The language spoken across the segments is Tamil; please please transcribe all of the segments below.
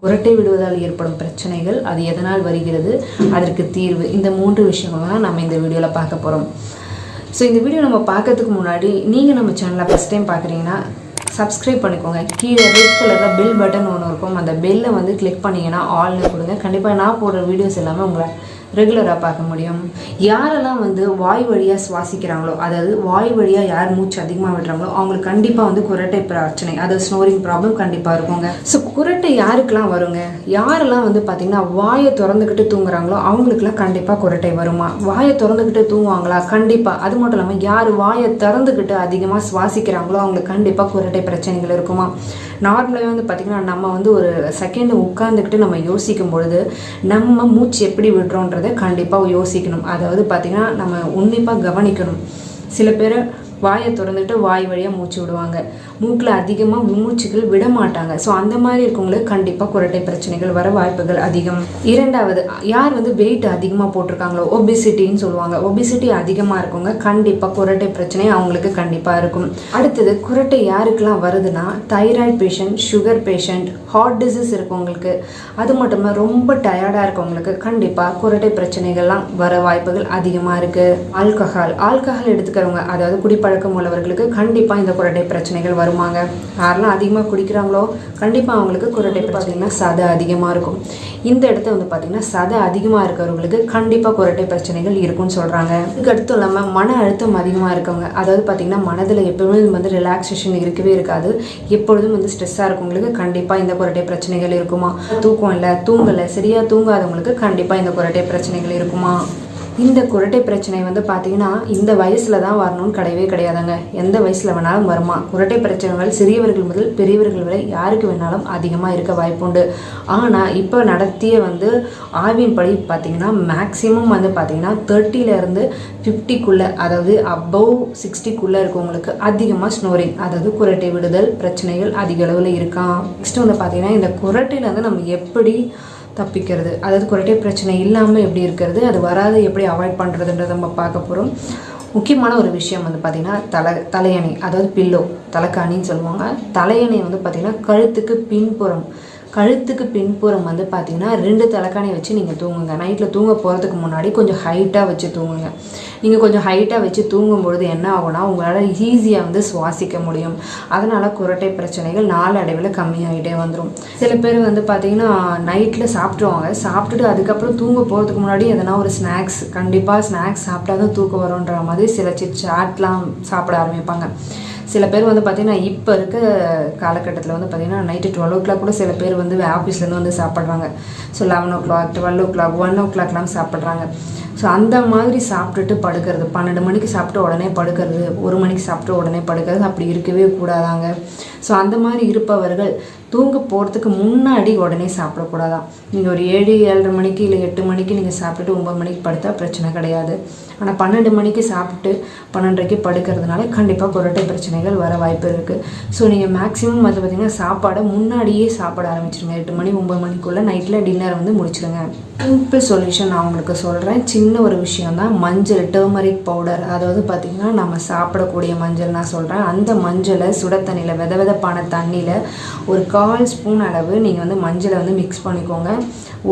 குரட்டை விடுவதால் ஏற்படும் பிரச்சனைகள், அது எதனால் வருகிறது, அதற்கு தீர்வு, இந்த 3 விஷயங்கள் தான் நம்ம இந்த வீடியோவில் பார்க்க போகிறோம். ஸோ இந்த வீடியோ நம்ம பார்க்கறதுக்கு முன்னாடி நீங்கள் நம்ம சேனலை ஃபஸ்ட் டைம் பார்க்குறீங்கன்னா சப்ஸ்கிரைப் பண்ணிக்கோங்க. கீழே ரெட் கலரில் பெல் பட்டன் ஒன்று இருக்கும், அந்த பெல்லை வந்து கிளிக் பண்ணிங்கன்னா ஆல்னு கொடுங்க. கண்டிப்பாக நான் போடுற வீடியோஸ் எல்லாமே உங்களை ரெகுலராக பார்க்க முடியும். யாரெல்லாம் வந்து வாய் வழியாக சுவாசிக்கிறாங்களோ, அதாவது வாய் வழியாக யார் மூச்சு அதிகமாக விடுறாங்களோ அவங்களுக்கு கண்டிப்பாக வந்து குரட்டை பிரச்சனை, அதாவது ஸ்னோரிங் ப்ராப்ளம் கண்டிப்பாக இருக்குங்க. ஸோ குரட்டை யாருக்கெல்லாம் வருங்க? யாரெல்லாம் வந்து பார்த்திங்கன்னா வாயை திறந்துக்கிட்டு தூங்குறாங்களோ அவங்களுக்குலாம் கண்டிப்பாக குரட்டை வருமா? வாயை திறந்துக்கிட்டு தூங்குவாங்களா? கண்டிப்பாக. அது மட்டும் இல்லாமல் யார் வாயை திறந்துக்கிட்டு அதிகமாக சுவாசிக்கிறாங்களோ அவங்களுக்கு கண்டிப்பாக குரட்டை பிரச்சனைகள் இருக்குமா? நார்மலாகவே வந்து பார்த்திங்கன்னா நம்ம வந்து ஒரு செகண்ட் உட்காந்துக்கிட்டு நம்ம யோசிக்கும் பொழுது நம்ம மூச்சு எப்படி விடுறோன்றதை கண்டிப்பாக யோசிக்கணும். அதாவது பார்த்திங்கன்னா நம்ம உன்னிப்பாக கவனிக்கணும். சில பேர் வாயை திறந்துட்டு வாய் வழியாக மூச்சு விடுவாங்க, மூக்கில் அதிகமாக மூச்சுகள் விட மாட்டாங்க. ஸோ அந்த மாதிரி இருக்கவங்களுக்கு கண்டிப்பாக குரட்டை பிரச்சனைகள் வர வாய்ப்புகள் அதிகம். இரண்டாவது, யார் வந்து வெயிட் அதிகமாக போட்டிருக்காங்களோ, ஒபிசிட்டின்னு சொல்லுவாங்க, ஒபிசிட்டி அதிகமாக இருக்கவங்க கண்டிப்பாக குரட்டை பிரச்சனை அவங்களுக்கு கண்டிப்பாக இருக்கும். அடுத்தது, குரட்டை யாருக்கெல்லாம் வருதுன்னா thyroid patient, sugar patient, heart disease இருக்கவங்களுக்கு, அது மட்டும் இல்லாமல் ரொம்ப டயர்டாக இருக்கவங்களுக்கு கண்டிப்பாக குரட்டை பிரச்சனைகள்லாம் வர வாய்ப்புகள் அதிகமாக இருக்குது. ஆல்கஹால் எடுத்துக்கிறவங்க, அதாவது குடிப்பழக்கம் உள்ளவர்களுக்கு கண்டிப்பாக இந்த குரட்டை பிரச்சனைகள் வருமாங்க. யாரெல்லாம் அதிகமாக குடிக்கிறாங்களோ கண்டிப்பாக அவங்களுக்கு குரட்டை பார்த்திங்கன்னா சதை அதிகமாக இருக்கும். இந்த இடத்த வந்து பார்த்திங்கன்னா சதை அதிகமாக இருக்கிறவங்களுக்கு கண்டிப்பாக குரட்டை பிரச்சனைகள் இருக்குன்னு சொல்கிறாங்க. இதுக்கு அடுத்தும் இல்லாமல் மன அழுத்தம் அதிகமாக இருக்கவங்க, அதாவது பார்த்திங்கன்னா மனதில் எப்பவுமே வந்து ரிலாக்ஸேஷன் இருக்கவே இருக்காது, எப்பொழுதும் வந்து ஸ்ட்ரெஸ்ஸாக இருக்கவங்களுக்கு கண்டிப்பாக இந்த குரட்டை பிரச்சனைகள் இருக்குமா? தூக்கம் இல்லை, தூங்கலை, சரியாக தூங்காதவங்களுக்கு கண்டிப்பாக இந்த குரட்டை பிரச்சனைகள் இருக்குமா? இந்த குரட்டை பிரச்சனை வந்து பார்த்திங்கன்னா இந்த வயசில் தான் வரணும்னு கிடையவே கிடையாதுங்க. எந்த வயசில் வேணாலும் வருமா? குரட்டை பிரச்சனைகள் சிறியவர்கள் முதல் பெரியவர்கள் வரை யாருக்கு வேணாலும் அதிகமாக இருக்க வாய்ப்புண்டு. ஆனால் இப்போ நடத்திய வந்து ஆய்வின் படி பார்த்திங்கன்னா மேக்ஸிமம் வந்து பார்த்திங்கன்னா 30லேருந்து 50க்குள்ளே, அதாவது அபவ் 60க்குள்ளே இருக்கவங்களுக்கு அதிகமாக ஸ்னோரிங், அதாவது குரட்டை விடுதல் பிரச்சனைகள் அதிக அளவில் இருக்கான். நெக்ஸ்ட்டு வந்து பார்த்திங்கன்னா இந்த குரட்டையிலேருந்து நம்ம எப்படி தப்பிக்கிறது, அதாவது குரட்டை பிரச்சனை இல்லாமல் எப்படி இருக்கிறது, அது வராது எப்படி அவாய்ட் பண்ணுறதுன்றதை நம்ம பார்க்க போகிறோம். முக்கியமான ஒரு விஷயம் வந்து பார்த்திங்கன்னா தலையணை, அதாவது பில்லோ, தலைக்காணின்னு சொல்லுவாங்க. தலையணை வந்து பார்த்திங்கன்னா கழுத்துக்கு பின்புறம் வந்து பார்த்திங்கன்னா 2 தலைக்காணி வச்சு நீங்கள் தூங்குங்க. நைட்டில் தூங்க போகிறதுக்கு முன்னாடி கொஞ்சம் ஹைட்டாக வச்சு தூங்குங்க. நீங்கள் கொஞ்சம் ஹைட்டாக வச்சு தூங்கும்பொழுது என்ன ஆகும்னா உங்களால் ஈஸியாக வந்து சுவாசிக்க முடியும். அதனால் குரட்டை பிரச்சனைகள் நாளடைவில் கம்மியாகிட்டே வந்துடும். சில பேர் வந்து பார்த்திங்கன்னா நைட்டில் சாப்பிட்டுட்டு அதுக்கப்புறம் தூங்க போகிறதுக்கு முன்னாடி எதனா ஒரு ஸ்நாக்ஸ், கண்டிப்பாக ஸ்நாக்ஸ் சாப்பிட்டா தான் தூக்கம் வரும்ன்ற மாதிரி சில சாட்லாம் சாப்பிட ஆரம்பிப்பாங்க. சில பேர் வந்து பார்த்திங்கன்னா இப்போ இருக்க காலகட்டத்தில் வந்து பார்த்திங்கன்னா நைட்டு 12 o'clock கூட சில பேர் வந்து ஆஃபீஸ்லேருந்து வந்து சாப்பிட்றாங்க. ஸோ 11 o'clock, 12 o'clock, 1 o'clockலாம் சாப்பிட்றாங்க. ஸோ அந்த மாதிரி சாப்பிட்டுட்டு படுக்கிறது, 12 மணிக்கு சாப்பிட்டு உடனே படுக்கிறது, 1 மணிக்கு சாப்பிட்டு உடனே படுக்கிறது, அப்படி இருக்கவே கூடாதாங்க. ஸோ அந்த மாதிரி இருப்பவர்கள் தூங்க போகிறதுக்கு முன்னாடி உடனே சாப்பிடக்கூடாதான். நீங்கள் ஒரு 7-7:30 மணிக்கு இல்லை 8 மணிக்கு நீங்கள் சாப்பிட்டுட்டு 9 மணிக்கு படுத்தா பிரச்சனை கிடையாது. ஆனால் 12 மணிக்கு சாப்பிட்டு 12:30க்கு படுக்கிறதுனால கண்டிப்பாக குரட்டை பிரச்சனைகள் வர வாய்ப்பு இருக்குது. ஸோ நீங்கள் மேக்ஸிமம் வந்து பார்த்திங்கன்னா சாப்பாடை முன்னாடியே சாப்பிட ஆரம்பிச்சிருங்க. 8 மணி 9 மணிக்குள்ளே நைட்டில் டின்னர் வந்து முடிச்சிடுங்க. சிம்பிள் சொல்யூஷன் நான் உங்களுக்கு சொல்கிறேன். சின்ன ஒரு விஷயம் தான், மஞ்சள், டர்மரிக் பவுடர், அதாவது பார்த்திங்கன்னா நம்ம சாப்பிடக்கூடிய மஞ்சள் நான் சொல்கிறேன். அந்த மஞ்சளை சுட தண்ணியில், வெதப்பான தண்ணியில் ஒரு 1/4 ஸ்பூன் அளவு நீங்கள் வந்து மஞ்சளை வந்து மிக்ஸ் பண்ணிக்கோங்க.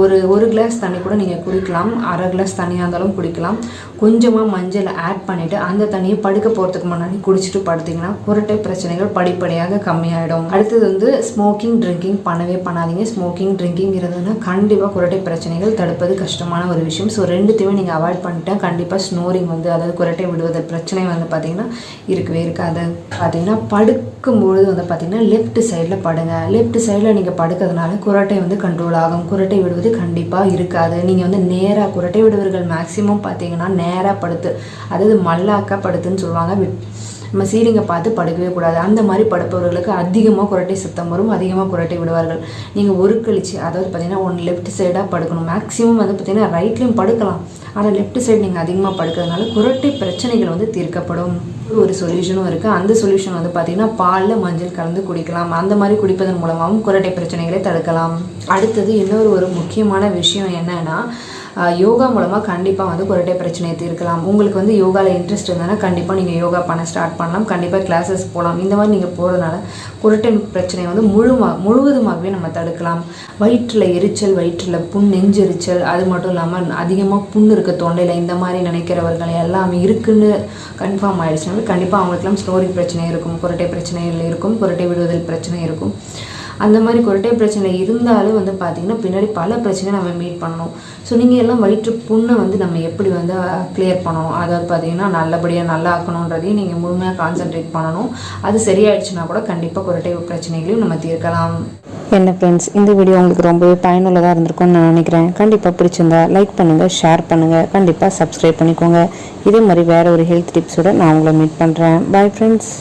ஒரு கிளாஸ் தண்ணி கூட நீங்கள் குடிக்கலாம், 1/2 கிளாஸ் தண்ணியாக இருந்தாலும் குடிக்கலாம். கொஞ்சமாக மஞ்சளை ஆட் பண்ணிவிட்டு அந்த தண்ணியை படுக்க போகிறதுக்கு முன்னாடி குடிச்சிட்டு படுத்திங்கன்னா குரட்டை பிரச்சனைகள் படிப்படியாக கம்மியாயிடும். அடுத்தது வந்து ஸ்மோக்கிங், ட்ரிங்கிங் பண்ணவே பண்ணாதீங்க. ஸ்மோக்கிங், ட்ரிங்கிங் இருந்ததுன்னா கண்டிப்பாக குரட்டை பிரச்சனைகள் தடுப்பது கஷ்டமான ஒரு விஷயம். ஸோ 2த்தையுமே நீங்கள் அவாய்ட் பண்ணிட்டா கண்டிப்பாக ஸ்னோரிங் வந்து, அதாவது குரட்டை விடுவதல் பிரச்சனை வந்து பார்த்திங்கன்னா இருக்கவே இருக்காது. பார்த்திங்கன்னா படுக்கும்பொழுது வந்து பார்த்திங்கன்னா லெஃப்ட் சைடில் படுங்க. லெஃப்ட் சைடில் நீங்கள் படுக்கிறதுனால குரட்டை வந்து கண்ட்ரோல் ஆகும், குரட்டை விடுவது கண்டிப்பாக இருக்காது. நீங்கள் வந்து நேராக, குரட்டை விடுவர்கள் மேக்ஸிமம் பார்த்தீங்கன்னா நேராக படுத்து, அதாவது மல்லாக்கா படுத்துன்னு சொல்லுவாங்க, நம்ம சீலிங்கை பார்த்து படுக்கவே கூடாது. அந்த மாதிரி படுப்பவர்களுக்கு அதிகமாக குரட்டை சத்தம் வரும், அதிகமாக குரட்டை விடுவார்கள். நீங்கள் ஒரு கழிச்சு, அதாவது பார்த்திங்கன்னா ஒன்று லெஃப்ட் சைடாக படுக்கணும். மேக்ஸிமம் வந்து பார்த்திங்கன்னா ரைட்லேயும் படுக்கலாம், ஆனால் லெஃப்ட் சைடு நீங்கள் அதிகமாக படுக்கிறதுனால குரட்டை பிரச்சனைகள் வந்து தீர்க்கப்படும். ஒரு சொல்யூஷனும் இருக்குது. அந்த சொல்யூஷன் வந்து பார்த்திங்கன்னா பாலில் மஞ்சள் கலந்து குடிக்கலாம். அந்த மாதிரி குடிப்பதன் மூலமாகவும் குரட்டை பிரச்சனைகளை தடுக்கலாம். அடுத்தது இன்னொரு முக்கியமான விஷயம் என்னன்னா, யோகா மூலமாக கண்டிப்பாக வந்து குரட்டை பிரச்சனையை தீர்க்கலாம். உங்களுக்கு வந்து யோகாவில் இன்ட்ரெஸ்ட் இருந்தால் கண்டிப்பாக நீங்கள் யோகா பண்ண ஸ்டார்ட் பண்ணலாம். கண்டிப்பாக கிளாஸஸ் போகலாம். இந்த மாதிரி நீங்கள் போகிறதுனால குரட்டை பிரச்சனையை வந்து முழுவதுமாகவே நம்ம தடுக்கலாம். வயிற்றில் எரிச்சல், வயிற்றில் புண், நெஞ்செரிச்சல், அது மட்டும் இல்லாமல் அதிகமாக புண் இருக்க தொண்டையில் இந்த மாதிரி நினைக்கிறவர்கள் எல்லாமே இருக்குன்னு கன்ஃபார்ம் ஆகிடுச்சுனால கண்டிப்பாக அவங்களுக்குலாம் ஸ்னோரிங் பிரச்சனை இருக்கும், குரட்டை பிரச்சனைகள் இருக்கும், குரட்டை விடுவதில் பிரச்சனை இருக்கும். அந்த மாதிரி குரட்டை பிரச்சனை இருந்தாலும் வந்து பார்த்திங்கன்னா பின்னாடி பல பிரச்சனை நம்ம மீட் பண்ணணும். ஸோ நீங்கள் எல்லாம் வயிற்று புண்ணை வந்து நம்ம எப்படி வந்து கிளியர் பண்ணணும், அதாவது பார்த்திங்கன்னா நல்லபடியாக நல்லா ஆக்கணுன்றதையும் நீங்கள் முழுமையாக கான்சென்ட்ரேட் பண்ணணும். அது சரியாயிடுச்சுன்னா கூட கண்டிப்பாக குரட்டை பிரச்சனைகளையும் நம்ம தீர்க்கலாம். என்ன ஃப்ரெண்ட்ஸ், இந்த வீடியோ உங்களுக்கு ரொம்பவே பயனுள்ளதாக இருந்திருக்கும்னு நான் நினைக்கிறேன். கண்டிப்பாக பிடிச்சிருந்தா லைக் பண்ணுங்கள், ஷேர் பண்ணுங்கள், கண்டிப்பாக சப்ஸ்கிரைப் பண்ணிக்கோங்க. இதே மாதிரி வேறு ஒரு ஹெல்த் டிப்ஸோடு நான் உங்களை மீட் பண்ணுறேன். Bye friends.